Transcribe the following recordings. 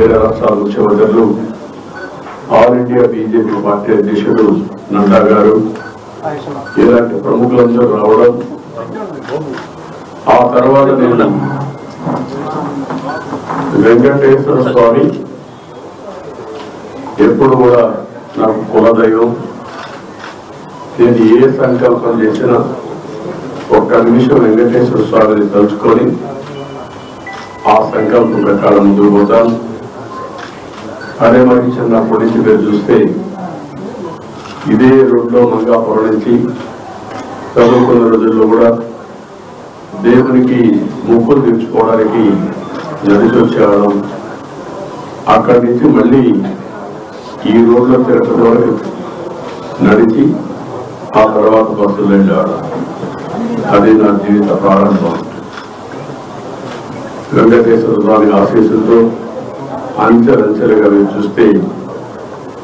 వేరే రాష్ట్రాల ముఖ్యమంత్రులు, ఆల్ ఇండియా బీజేపీ పార్టీ అధ్యక్షుడు నడ్డా గారు, ఇలాంటి ప్రముఖులందరూ రావడం, ఆ తర్వాత నేను వెంకటేశ్వర స్వామి ఎప్పుడు కూడా నాకు కులదైవం. నేను ఏ సంకల్పం చేసినా ఒక్క నిమిషం వెంకటేశ్వర స్వామిని తలుచుకొని ఆ సంకల్పం ప్రకారం ముందుకు పోతాను. అదే మరి చిన్నప్పటి నుంచి మీరు చూస్తే ఇదే రోడ్లో మంగాపురం నుంచి చదువుకున్న రోజుల్లో కూడా దేవునికి ముక్కులు తీర్చుకోవడానికి నడిచి వచ్చేవాళ్ళం. అక్కడి నుంచి మళ్ళీ ఈ రోడ్లో తిరుపతి వరకు నడిచి ఆ తర్వాత బస్సులు వెళ్ళేవాళ్ళం. అది నా జీవిత ప్రారంభం. వెంకటేశ్వర స్వామి ఆశీస్సులతో అంచెలంచెలుగా మీరు చూస్తే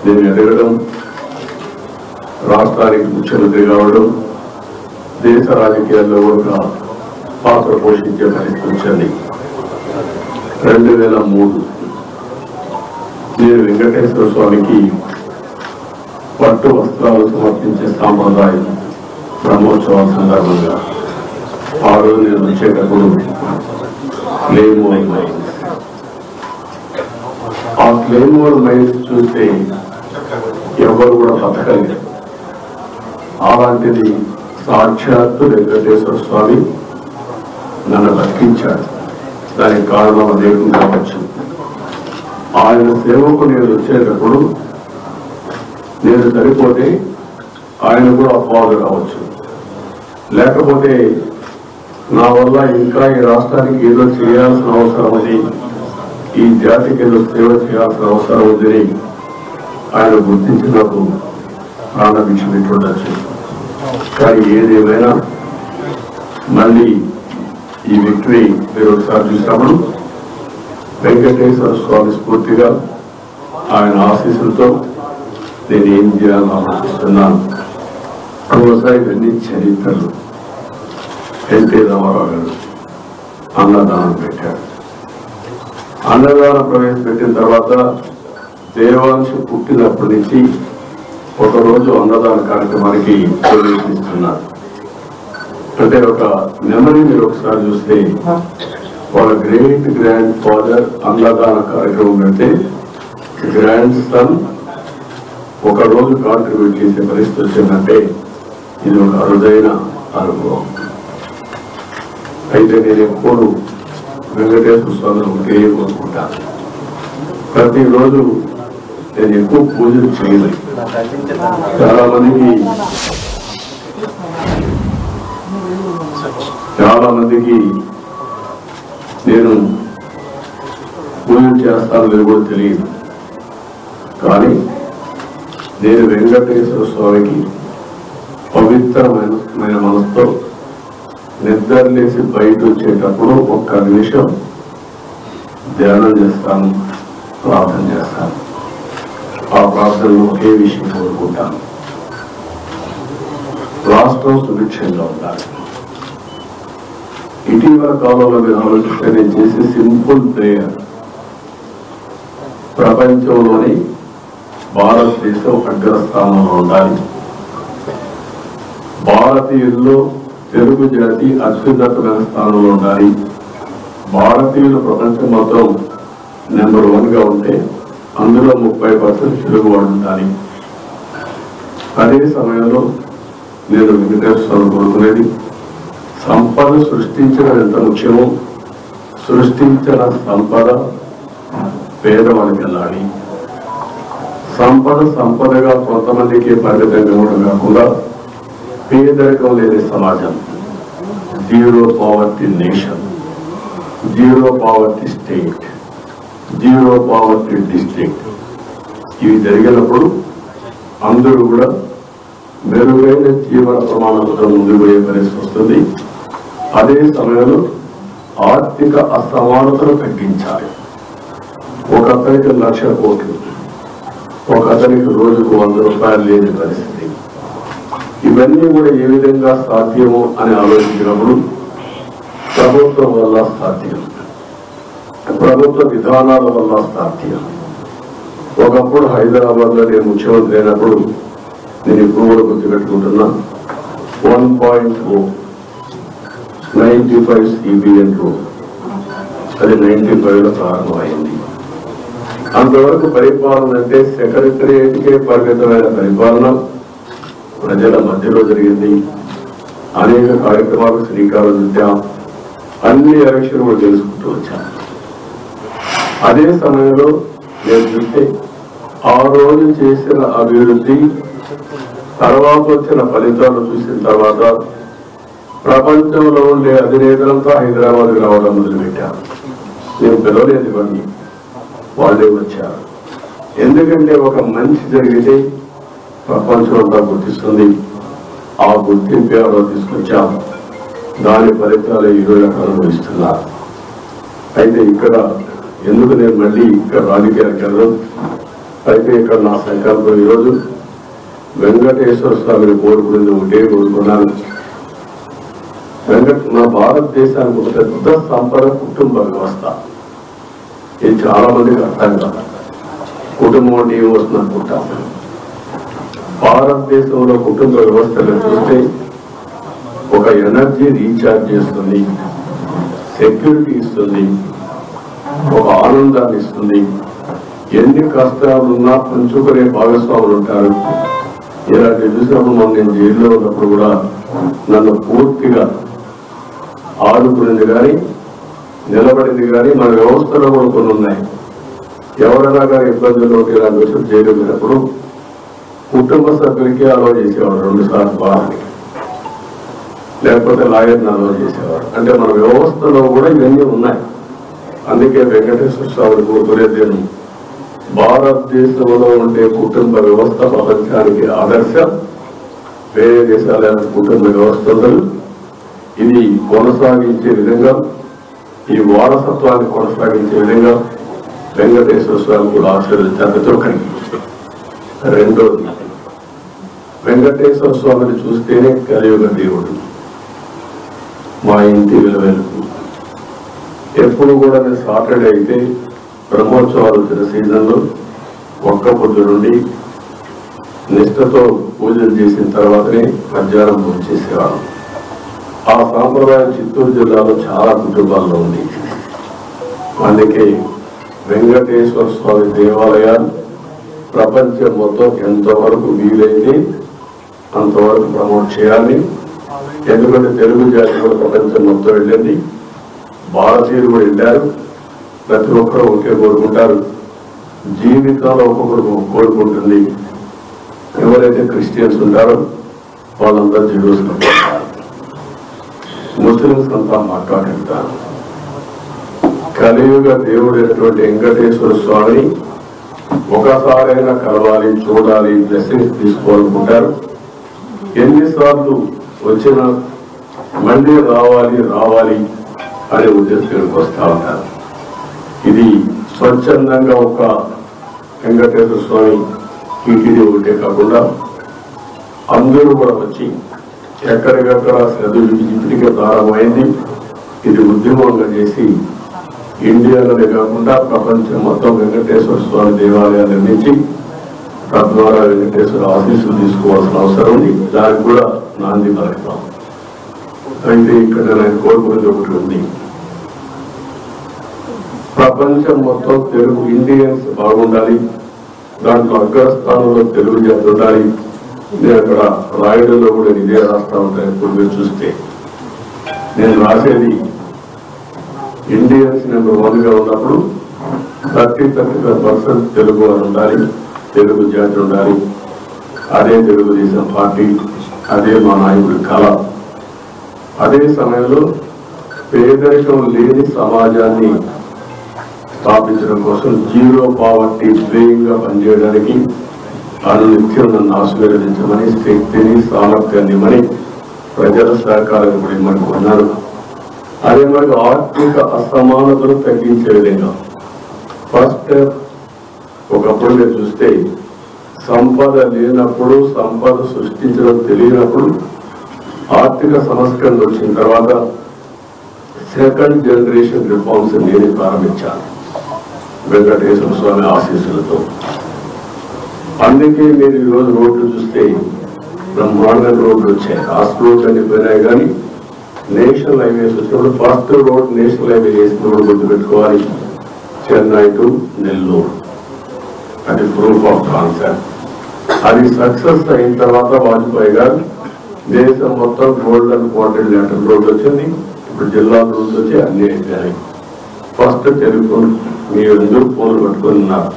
నేను ఎదగడం, రాష్ట్రానికి ముఖ్యమంత్రి కావడం, దేశ రాజకీయాల్లో కూడా పాత్ర పోషించే పరిస్థితి వచ్చింది. 2003 నేను వెంకటేశ్వర స్వామికి పట్టు వస్త్రాలు సమర్పించే సాంప్రదాయం బ్రహ్మోత్సవాల సందర్భంగా ఆ రోజు నేను వచ్చేటప్పుడు క్లెయిమోర్ మైన్స్, ఆ క్లెయిమోర్ మైన్స్ చూస్తే ఎవరు కూడా బతకలేదు. అలాంటిది సాక్షాత్తు వెంకటేశ్వర స్వామి నన్ను బతికించాడు. దానికి కారణం అనేకం కావచ్చు. ఆయన సేవకు నేను వచ్చేటప్పుడు నేను సరిపోతే ఆయన కూడా అపవాదు రావచ్చు, లేకపోతే నా వల్ల ఇంకా ఈ రాష్ట్రానికి ఏదో చేయాల్సిన అవసరం ఉంది, ఈ జాతికి ఏదో సేవ చేయాల్సిన అవసరం ఉందని ఆయన గుర్తించినప్పుడు ప్రాణభిక్ష పెట్టుండొచ్చు. కానీ ఏదేమైనా మళ్ళీ ఈ విక్టరీ మీరు ఒకసారి చూసినప్పుడు వెంకటేశ్వర స్వామి స్ఫూర్తిగా ఆయన ఆశీస్సులతో నేను ఏం చేయాలని ఆలోచిస్తున్నాను. ఒకసారి ఇవన్నీ చరిత్రలు. ఎన్టీ రామారావు గారు అన్నదానం పెట్టాడు. అన్నదానం ప్రవేశపెట్టిన తర్వాత దేవాంశ పుట్టినప్పటి నుంచి ఒకరోజు అన్నదాన కార్యక్రమానికి ప్రవేశిస్తున్నారు. అంటే ఒక మెమరీ మీరు ఒకసారి చూస్తే వాళ్ళ గ్రేట్ గ్రాండ్ ఫాదర్ అన్నదాన కార్యక్రమం పెడితే గ్రాండ్ సన్ ఒక రోజు కాంట్రిబ్యూట్ చేసే పరిస్థితి వచ్చిందంటే ఇది ఒక అరుదైన అనుభవం. అయితే నేను ఎప్పుడు వెంకటేశ్వర స్వామిని ఒకే కోరుకుంటాను. ప్రతిరోజు నేను ఎక్కువ పూజలు చేయలేదు. చాలా మందికి నేను పూజలు చేస్తాను లేదు కూడా తెలియదు. కానీ నేను వెంకటేశ్వర స్వామికి పవిత్రమైన మనసుతో నిద్రలేసి బయట వచ్చేటప్పుడు ఒక్క నిమిషం ధ్యానం చేస్తాను, ప్రార్థన చేస్తాను. ఆ ప్రార్థనలో ఒకే విషయం కోరుకుంటాను, రాష్ట్రం సుభిక్షంగా ఉండాలి. ఇటీవల కాలంలో మీరు ఆలోచిస్తే నేను చేసే సింపుల్ ప్రేయర్, ప్రపంచంలోని భారతదేశం అగ్రస్థానంలో ఉండాలి. భారతీయుల్లో తెలుగు జాతి అత్యున్నతమైన స్థానంలో ఉండాలి. భారతీయులు ప్రపంచం మొత్తం నెంబర్ 1గా ఉంటే అందులో 30% తెలుగు వాళ్ళు ఉండాలి. అదే సమయంలో నేను వెంకటేశ్వర కోరుకునేది సంపద సృష్టించడం ఎంత ముఖ్యమో సృష్టించిన సంపద పేదవాళ్ళకి వెళ్ళాలి. సంపదగా కొంతమందికి పరిమితంగా ఉండడం కాకుండా పేదరికం లేని సమాజం, zero poverty nation, zero poverty state, zero poverty district, ఇవి జరిగినప్పుడు అందరూ కూడా మెరుగైన జీవన ప్రమాణాలతో ముందుకు పోయే పరిస్థితి వస్తుంది. అదే సమయంలో ఆర్థిక అసమానతను తగ్గించాలి. ఒక అతనికి 1,00,000 కోట్లు, ఒక అతనికి రోజుకు 100 రూపాయలు లేని పరిస్థితి. ఇవన్నీ కూడా ఏ విధంగా సాధ్యమో అని ఆలోచించినప్పుడు ప్రభుత్వం వల్ల సాధ్యం. ప్రభుత్వ విధానాల వల్ల సాధ్యం. ఒకప్పుడు హైదరాబాద్ లో నేను ముఖ్యమంత్రి అయినప్పుడు నేను ఇప్పుడు కూడా గుర్తుపెట్టుకుంటున్నా 1.95 CBN రూల్, అది 95లో ప్రారంభమైంది. అంతవరకు పరిపాలన అంటే సెక్రటరియేట్కే పరిమితమైన పరిపాలన ప్రజల మధ్యలో జరిగింది. అనేక కార్యక్రమాలకు శ్రీకారం చుట్టాం. అన్ని ఎలక్షన్ కూడా తెలుసుకుంటూ వచ్చాం. అదే సమయంలో నేను చూస్తే ఆ రోజు చేసిన అభివృద్ధి తర్వాత వచ్చిన ఫలితాలు చూసిన తర్వాత ప్రపంచంలో ఉండే అధినేతలంతా హైదరాబాద్కి రావడం మొదలుపెట్టారు. నేను పిలవలేదు ఇవన్నీ, వాళ్ళే వచ్చారు. ఎందుకంటే ఒక మంచి జరిగితే ప్రపంచం అంతా గుర్తిస్తుంది. ఆ గుర్తింపు ఎవరో తీసుకొచ్చాం. దాని ఫలితాలు ఈరోజు అనుభవిస్తున్నారు. అయితే ఇక్కడ ఎందుకు నేను మళ్ళీ ఇక్కడ రాజకీయాలకు వెళ్ళడం, అయితే ఇక్కడ నా సంకల్పం ఈరోజు వెంకటేశ్వర స్వామిని కోరుకునేది ఒకటే కోరుకున్నాను. మన భారతదేశానికి ఒక పెద్ద సంపద కుటుంబ వ్యవస్థ. ఇది చాలా మందికి అర్థం కాదు. కుటుంబం అంటే ఏమొస్తుంది అనుకుంటాం. భారతదేశంలో కుటుంబ వ్యవస్థను చూస్తే ఒక ఎనర్జీ రీఛార్జ్ చేస్తుంది, సెక్యూరిటీ ఇస్తుంది, ఒక ఆనందాన్ని ఇస్తుంది. ఎన్ని కష్టాలున్నా పంచుకునే భాగస్వాములు ఉంటారు. ఇలాంటి చూసినప్పుడు మనం నేను జైల్లో ఉన్నప్పుడు కూడా నన్ను పూర్తిగా ఆదుకునేది కానీ నిలబడింది కానీ మన వ్యవస్థలో కూడా కొన్ని ఉన్నాయి. ఎవరైనా కానీ ఇబ్బందులు ఇలాంటి విషయం జైలు వెళ్ళినప్పుడు కుటుంబ సభ్యులకి అలవ చేసేవాడు 2 సార్లు వారానికి, లేకపోతే లాయర్ని అలవ చేసేవాడు. అంటే మన వ్యవస్థలో కూడా ఇవన్నీ ఉన్నాయి. అందుకే వెంకటేశ్వర స్వామిని కోరుకునేది భారతదేశంలో ఉండే కుటుంబ వ్యవస్థ ప్రపంచానికి ఆదర్శం. వేరే దేశాల కుటుంబ వ్యవస్థలు ఇది కొనసాగించే విధంగా, ఈ వారసత్వాన్ని కొనసాగించే విధంగా వెంకటేశ్వర స్వామి కూడా ఆశీర్వదించారు ప్రతి ఒక్కరికి. రెండోది, వెంకటేశ్వర స్వామిని చూస్తేనే కలియుగ దేవుడు మా ఇంటి విలువెలుపు. ఎప్పుడు కూడా నేను సాటర్డే అయితే బ్రహ్మోత్సవాలు వచ్చిన సీజన్లో ఒక్క పొద్దు నుండి నిష్ఠతో పూజలు చేసిన తర్వాతనే మధ్యాహ్నం పూజ చేసేవాళ్ళం. ఆ సాంప్రదాయం చిత్తూరు జిల్లాలో చాలా కుటుంబాల్లో ఉంది. అందుకే వెంకటేశ్వర స్వామి దేవాలయాలు ప్రపంచం మొత్తం ఎంతవరకు వీలైతే అంతవరకు ప్రమోట్ చేయాలి. ఎందుకంటే తెలుగు జాతి కూడా ప్రపంచం మొత్తం వెళ్ళింది, భారతీయులు కూడా వెళ్ళారు. ప్రతి ఒక్కరు ఒకే కోరుకుంటారు. జీవితంలో ఒక్కొక్కరు కోరుకుంటుంది. ఎవరైతే క్రిస్టియన్స్ ఉంటారో వాళ్ళంతా జ్యూస్ ఉంటారు, ముస్లిమ్స్ అంతా మాట్లాడుతారు. కలియుగ దేవుడైనటువంటి వెంకటేశ్వర స్వామిని ఒకసారైనా కలవాలి, చూడాలి, బ్లెస్సింగ్స్ తీసుకోవాలనుకుంటారు. ఎన్నిసార్లు వచ్చినా మళ్ళీ రావాలి అనే ఉద్దేశానికి వస్తూ ఉంటారు. ఇది స్వచ్ఛందంగా ఒక వెంకటేశ్వర స్వామి టీటీడీ ఒకటే కాకుండా అందరూ కూడా వచ్చి ఎక్కడికక్కడ శ్రద్ధలు ఇప్పటికే ప్రారంభమైంది. ఇది ఉద్యమంగా చేసి ఇండియాలోనే కాకుండా ప్రపంచం మొత్తం వెంకటేశ్వర స్వామి దేవాలయాలు నిర్మించి తద్వారా వెంకటేశ్వర ఆశీస్సులు తీసుకోవాల్సిన అవసరం ఉంది. దానికి కూడా నాంది పలుకుతాం. అయితే ఇక్కడ నేను కోరుకునేది ఒకటి ఉంది. ప్రపంచం మొత్తం తెలుగు ఇండియన్స్ బాగుండాలి, దాంట్లో అగ్రస్థానంలో తెలుగు జాతి ఉండాలి. నేను అక్కడ రాయడంలో కూడా ఇదే రాస్తా ఉంటాను. ఇప్పుడు మీరు చూస్తే నేను రాసేది ఇండియన్స్ నెంబర్ 1గా ఉన్నప్పుడు 35% తెలుగు అని ఉండాలి, తెలుగు జాతి ఉండాలి. అదే తెలుగుదేశం పార్టీ, అదే మా నాయకుడి కళ. అదే సమయంలో పేదరికం లేని సమాజాన్ని స్థాపించడం కోసం జీరో పావర్టీ ధ్యేయంగా పనిచేయడానికి అనునిత్యం నన్ను ఆశీర్వదించమని, శక్తిని సామర్థ్యాన్ని ఇవ్వమని, ప్రజల సహకారం కూడా ఇవ్వమని కొన్నారు. అదే మనకు ఆర్థిక అసమానతలు తగ్గించే విధంగా ఫస్ట్ ఒకప్పుడు మీరు చూస్తే సంపద లేనప్పుడు, సంపద సృష్టించడం తెలియనప్పుడు ఆర్థిక సంస్కరణ వచ్చిన తర్వాత సెకండ్ జనరేషన్ రిఫార్మ్స్ నేను ప్రారంభించాను. వెంకటేశ్వర స్వామి ఆశీస్సులతో. అందుకే మీరు ఈరోజు రోడ్లు చూస్తే బ్రహ్మాండమైన రోడ్లు వచ్చాయి. రాష్ట్ర రోడ్లు చనిపోయినాయి కానీ నేషనల్ హైవేస్ వచ్చినప్పుడు ఫస్ట్ రోడ్ నేషనల్ హైవే చేసినప్పుడు గుర్తుపెట్టుకోవాలి, చెన్నై టు నెల్లూరు. అది ప్రూఫ్ ఆఫ్ కాన్సెప్ట్. అది సక్సెస్ అయిన తర్వాత వాజ్పేయి గారు దేశం మొత్తం గోల్డెన్ క్వార్టర్ లేటర్ రోడ్ వచ్చింది. ఇప్పుడు జిల్లా రోడ్స్ వచ్చి అన్ని అయిపోయాయి. ఫస్ట్ టెలిఫోన్, మీరు ఎందుకు ఫోన్లు పట్టుకొని ఉన్నారు?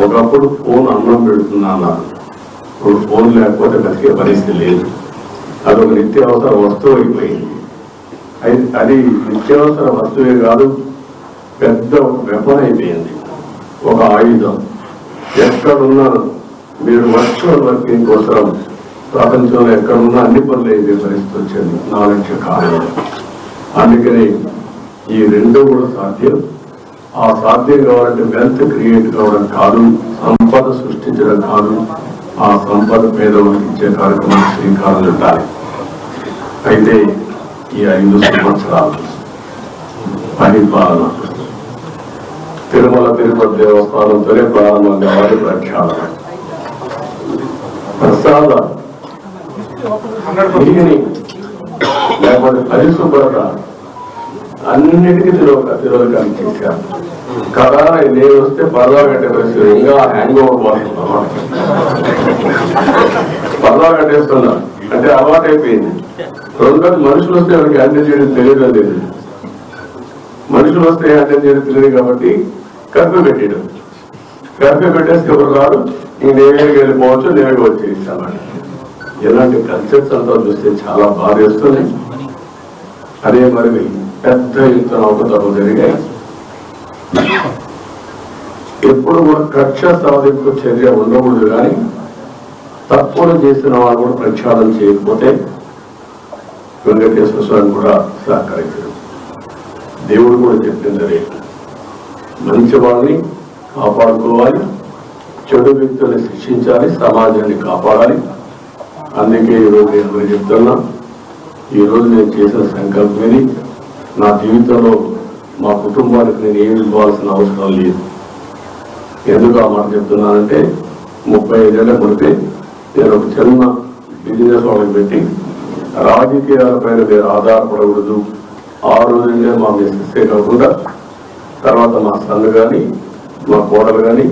ఒకప్పుడు ఫోన్ అన్నం పెడుతున్నా అన్నారు, ఇప్పుడు ఫోన్ లేకపోతే బతికే పరిస్థితి లేదు. అదొక నిత్యావసర వస్తువు అయిపోయింది. అది నిత్యావసర వస్తువే కాదు, పెద్ద వెపన్ అయిపోయింది, ఒక ఆయుధం. ఎక్కడున్నా మీరు వర్చువల్ వర్కింగ్ కోసం ప్రపంచంలో ఎక్కడున్నా అన్ని పనులు అయిపోయే పరిస్థితి వచ్చింది నాలెడ్జ్ కారణం. అందుకని ఈ రెండు కూడా సాధ్యం. ఆ సాధ్యం కావాలంటే వెల్త్ క్రియేట్ కావడం కాదు, సంపద సృష్టించడం కాదు, ఆ సంపద పేదవాళ్ళకి ఇచ్చే కార్యక్రమం శ్రీకారం చుట్టాలి. అయితే ఈ 5 సంవత్సరాలు పరిపాలన తిరుమల తిరుపతి దేవస్థానంతోనే ప్రారంభం కావాలి. ప్రఖ్యాత ప్రసాద నీటిని లేకపోతే పరిశుభ్రత అన్నిటికీ తిరోగకాన్ని చేశారు కదా. నేను వస్తే పరదా కట్టే పరిస్థితి, ఇంకా హ్యాంగ్ ఓవర్ పోతున్నాం. పరదా కట్టేస్తున్నా అంటే అలవాటు అయిపోయింది. రెండోది మనుషులు వస్తే ఎవరికి హ్యాండిల్ చేయడం తెలియదు. లేదు, మనుషులు వస్తే హ్యాండిల్ చేయడం తెలియదు కాబట్టి కర్ఫ్యూ పెట్టాడు. కర్ఫ్యూ పెట్టేస్తే ఎవరు రాదు, ఇంక నేవేకి వెళ్ళిపోవచ్చు, నేవేకి వచ్చేస్తామని. ఇలాంటి కల్చర్స్ అంతా చూస్తే చాలా బాధ వేస్తుంది. అదే మరి పెద్ద ఎత్తున అవకతవకలు జరిగాయి. ఎప్పుడు కూడా కక్ష సాధింపు చర్య ఉండకూడదు, కానీ తప్పులు చేసిన వాళ్ళు కూడా ప్రక్షాళన చేయకపోతే వెంకటేశ్వర స్వామి కూడా సహకరించరు. దేవుడు కూడా చెప్పింది, మంచి వాళ్ళని కాపాడుకోవాలి, చెడు వ్యక్తుల్ని శిక్షించాలి, సమాజాన్ని కాపాడాలి. అందుకే ఈరోజు నేను చెప్తున్నా, ఈరోజు నేను చేసిన సంకల్పం ఇది. నా జీవితంలో మా కుటుంబానికి నేను ఏమి ఇవ్వాల్సిన అవసరం లేదు. ఎందుకు ఆ మాట చెప్తున్నానంటే 35 ఏళ్ల మునిపే నేను ఒక చిన్న బిజినెస్ వాళ్ళకి పెట్టి రాజకీయాలపైన మీరు ఆధారపడకూడదు. ఆ రోజునే మా మిస్సెస్సే కాకుండా తర్వాత మా సన్ కానీ, మా కోడలు కానీ,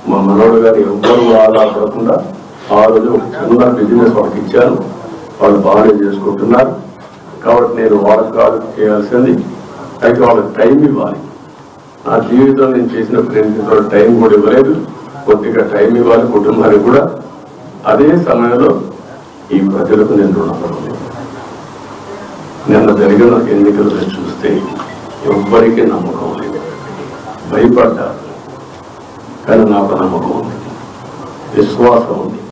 మా మనవడు కానీ ఎవ్వరూ ఆధారపడకుండా ఆ రోజు ఒక చిన్న బిజినెస్ వాళ్ళకి ఇచ్చాను. వాళ్ళు బాగానే చేసుకుంటున్నారు. కాబట్టి నేను వాళ్ళకి కాదు చేయాల్సింది, అయితే వాళ్ళకి టైం ఇవ్వాలి. నా జీవితంలో నేను చేసిన ప్రయత్నంతో టైం కూడా ఇవ్వలేదు. కొద్దిగా టైం ఇవ్వాలి కుటుంబానికి కూడా. అదే సమయంలో ఈ ప్రజలకు నేను రుణపడాలి. నిన్న జరిగిన ఎన్నికలు చూస్తే ఎవ్వరికీ నమ్మకం లేదు, భయపడ్డారు. కానీ నాకు నమ్మకం ఉంది, విశ్వాసం ఉంది.